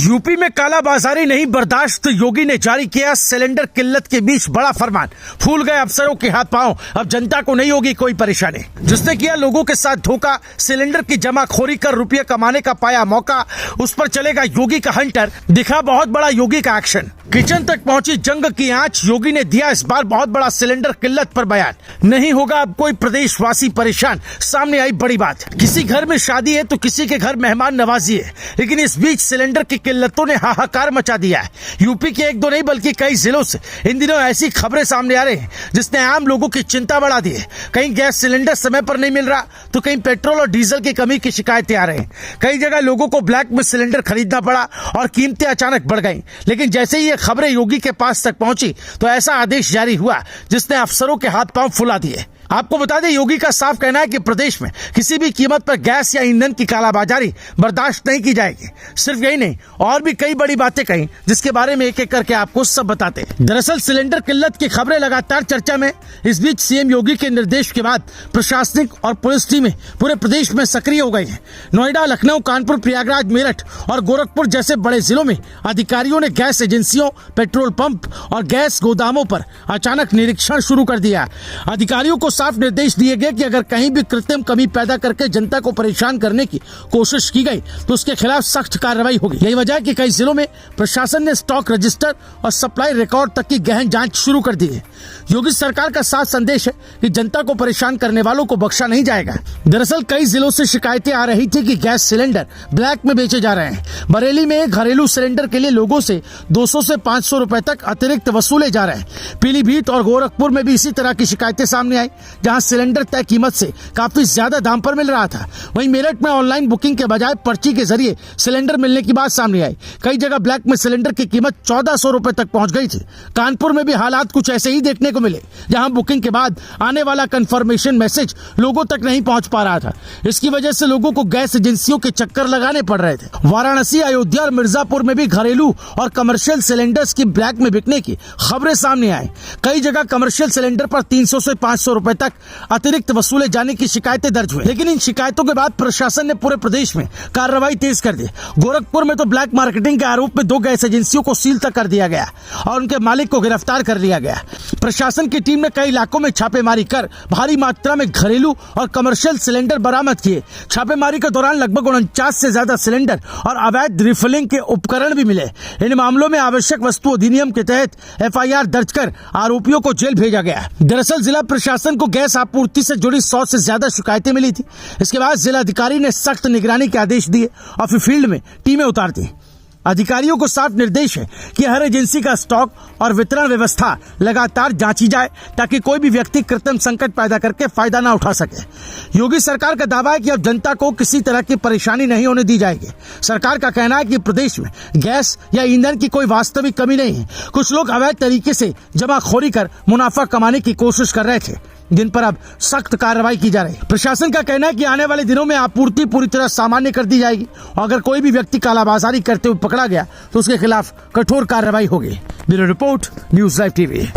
UP में कालाबाजारी नहीं बर्दाश्त, योगी ने जारी किया सिलेंडर किल्लत के बीच बड़ा फरमान। फूल गए अफसरों के हाथ पांव, अब जनता को नहीं होगी कोई परेशानी। जिसने किया लोगों के साथ धोखा, सिलेंडर की जमाखोरी कर रुपये कमाने का पाया मौका, उस पर चलेगा योगी का हंटर। दिखा बहुत बड़ा योगी का एक्शन। किचन तक पहुंची जंग की आंच, योगी ने दिया इस बार बहुत बड़ा सिलेंडर किल्लत पर बयान। नहीं होगा अब कोई प्रदेशवासी परेशान, सामने आई बड़ी बात। किसी घर में शादी है तो किसी के घर मेहमान नवाजी है, लेकिन इस बीच सिलेंडर की किल्लतों ने हाहाकार मचा दिया है। यूपी के एक दो नहीं बल्कि कई जिलों से इन दिनों ऐसी खबरें सामने आ रही हैं जिसने आम लोगों की चिंता बढ़ा दी है। कहीं गैस सिलेंडर समय पर नहीं मिल रहा तो कहीं पेट्रोल और डीजल की कमी की शिकायतें आ रही हैं। कई जगह लोगों को ब्लैक में सिलेंडर खरीदना पड़ा और कीमतें अचानक बढ़ गईं। लेकिन जैसे ही ये खबरें योगी के पास तक पहुंची तो ऐसा आदेश जारी हुआ जिसने अफसरों के हाथ पांव फुला दिए। आपको बता दें, योगी का साफ कहना है कि प्रदेश में किसी भी कीमत पर गैस या ईंधन की कालाबाजारी बर्दाश्त नहीं की जाएगी। सिर्फ यही नहीं, और भी कई बड़ी बातें कही जिसके बारे में एक एक करके आपको सब बताते हैं। दरअसल सिलेंडर किल्लत की खबरें लगातार चर्चा में। इस बीच सीएम योगी के निर्देश के बाद प्रशासनिक और पुलिस टीमें पूरे प्रदेश में सक्रिय हो गई है। नोएडा, लखनऊ, कानपुर, प्रयागराज, मेरठ और गोरखपुर जैसे बड़े जिलों में अधिकारियों ने गैस एजेंसियों, पेट्रोल पंप और गैस गोदामों पर अचानक निरीक्षण शुरू कर दिया। अधिकारियों को साफ निर्देश दिए गए कि अगर कहीं भी कृत्रिम कमी पैदा करके जनता को परेशान करने की कोशिश की गई तो उसके खिलाफ सख्त कार्रवाई होगी। यही वजह है कि कई जिलों में प्रशासन ने स्टॉक रजिस्टर और सप्लाई रिकॉर्ड तक की गहन जांच शुरू कर दी है। योगी सरकार का साफ संदेश है कि जनता को परेशान करने वालों को बख्शा नहीं जाएगा। दरअसल कई जिलों से शिकायतें आ रही थी कि गैस सिलेंडर ब्लैक में बेचे जा रहे हैं। बरेली में घरेलू सिलेंडर के लिए लोगों से 200 से 500 रुपए तक अतिरिक्त वसूले जा रहे हैं। पीलीभीत और गोरखपुर में भी इसी तरह की शिकायतें सामने आई, जहां सिलेंडर तय कीमत से काफी ज्यादा दाम पर मिल रहा था। वहीं मेरठ में ऑनलाइन बुकिंग के बजाय पर्ची के जरिए सिलेंडर मिलने की बात सामने आई। कई जगह ब्लैक में सिलेंडर की कीमत 1400 रुपए तक पहुंच गई थी। कानपुर में भी हालात कुछ ऐसे ही देखने को मिले, जहां बुकिंग के बाद आने वाला कंफर्मेशन मैसेज लोगों तक नहीं पहुंच पा रहा था। इसकी वजह से लोगों को गैस एजेंसियों के चक्कर लगाने पड़ रहे थे। वाराणसी, अयोध्या और मिर्जापुर में भी घरेलू और कमर्शियल सिलेंडर्स की ब्लैक में बिकने की खबरें सामने आई। कई जगह कमर्शियल सिलेंडर पर 300 से 500 रुपए तक अतिरिक्त वसूले जाने की शिकायतें दर्ज हुई। लेकिन इन शिकायतों के बाद प्रशासन ने पूरे प्रदेश में कार्रवाई तेज कर दी। गोरखपुर में तो ब्लैक मार्केटिंग के आरोप में 2 गैस एजेंसियों को सील तक कर दिया गया और उनके मालिक को गिरफ्तार कर लिया गया। प्रशासन की टीम ने कई इलाकों में छापेमारी कर भारी मात्रा में घरेलू और कमर्शियल सिलेंडर बरामद किए। छापेमारी के दौरान लगभग 49 से ज्यादा सिलेंडर और अवैध रिफिलिंग के उपकरण भी मिले। इन मामलों में आवश्यक वस्तु अधिनियम के तहत FIR दर्ज कर आरोपियों को जेल भेजा गया। दरअसल जिला प्रशासन को गैस आपूर्ति से जुड़ी 100 से ज्यादा शिकायतें मिली थी। इसके बाद जिलाधिकारी ने सख्त निगरानी के आदेश दिए और फिर फील्ड में टीमें उतार दी। अधिकारियों को साफ निर्देश है कि हर एजेंसी का स्टॉक और वितरण व्यवस्था लगातार जांची जाए ताकि कोई भी व्यक्ति कृत्रिम संकट पैदा करके फायदा ना उठा सके। योगी सरकार का दावा है कि अब जनता को किसी तरह की परेशानी नहीं होने दी जाएगी। सरकार का कहना है कि प्रदेश में गैस या ईंधन की कोई वास्तविक कमी नहीं है। कुछ लोग अवैध तरीके से जमाखोरी कर मुनाफा कमाने की कोशिश कर रहे थे, जिन पर अब सख्त कार्रवाई की जा रही है। प्रशासन का कहना है कि आने वाले दिनों में आपूर्ति पूरी तरह सामान्य कर दी जाएगी और अगर कोई भी व्यक्ति कालाबाजारी करते हुए पकड़ा गया तो उसके खिलाफ कठोर कार्रवाई होगी। Bureau report, news live TV.